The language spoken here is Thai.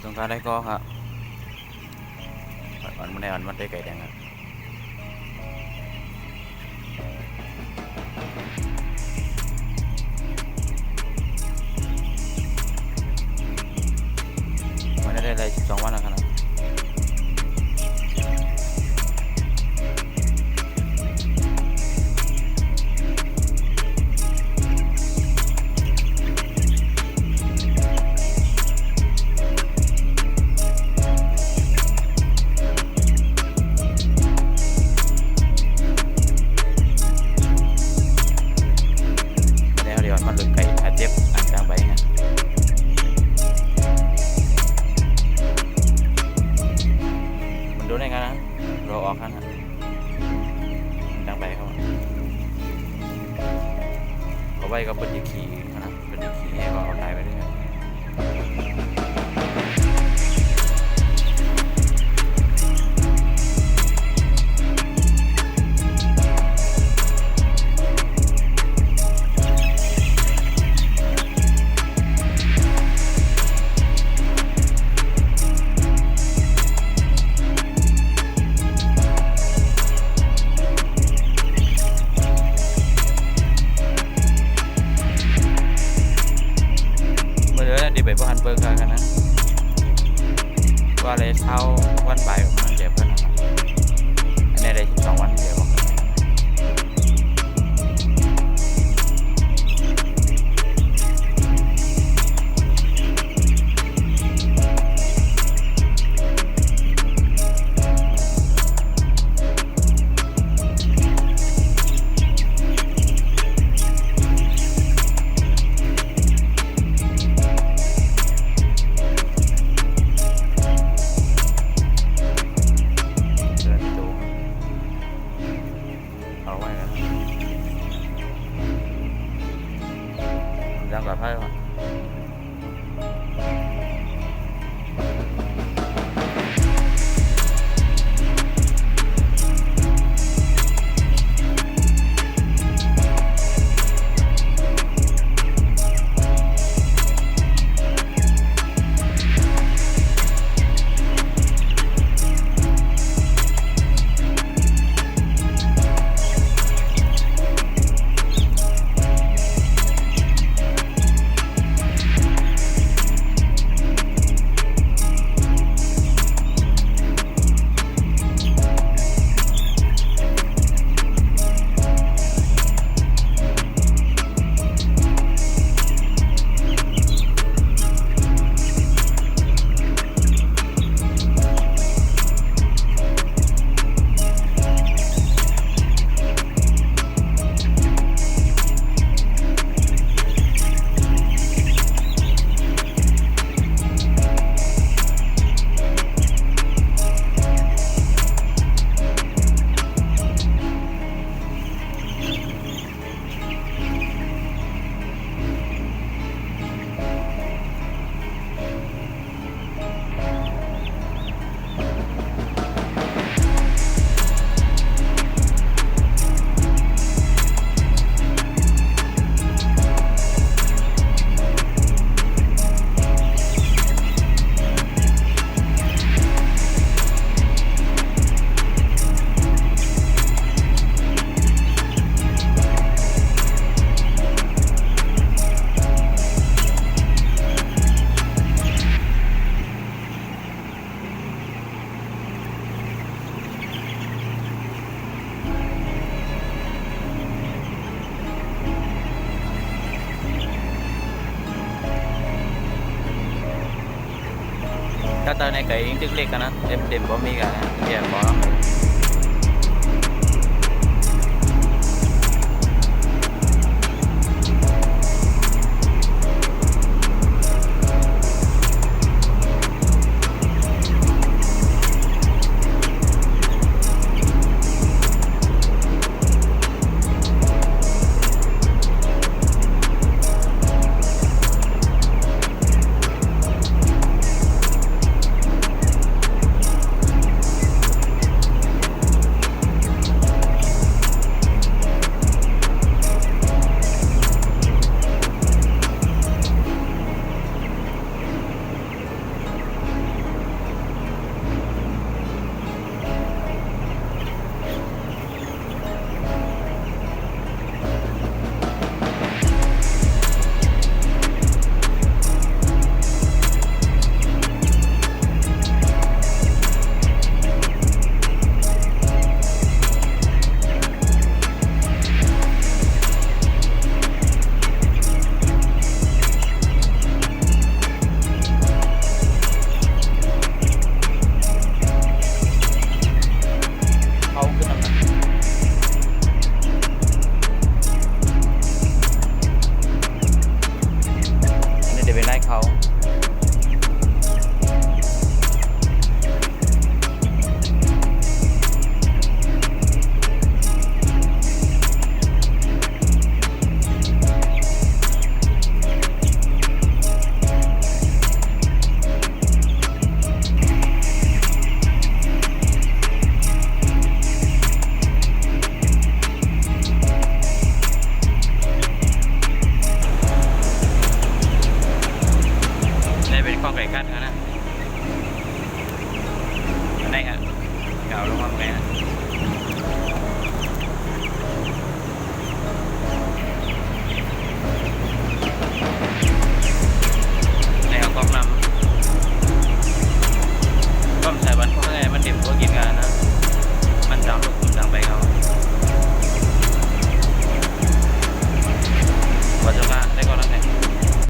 ตรงการได้ก็ครับอ่อนมันได้อ่อนมันได้ไก่แดงครับมันได้อะไร12 วันแล้วครับมันหลุดไก่อาเจ็บอ่างกลางใบเนี่ยมันโดนได้ไงนะรอออกครับกลางใบเขาไว้ก็เป็นดีขี่นะเป็นดีขี่ให้ก็เอาตายไปเรื่อยดีไปบ้านเบิร์กันนะว่าเลยเช้าวันบ่ายของมันเจ็บเพื่อนนะครับอันนี้ได้12 วันเดียวđang gặp phải không? ถ้าตอนในไก่ยิงตึกเล็กกันนะเต็มบ่มีกันเดี๋ยวขอ เอาลงมาไงนะ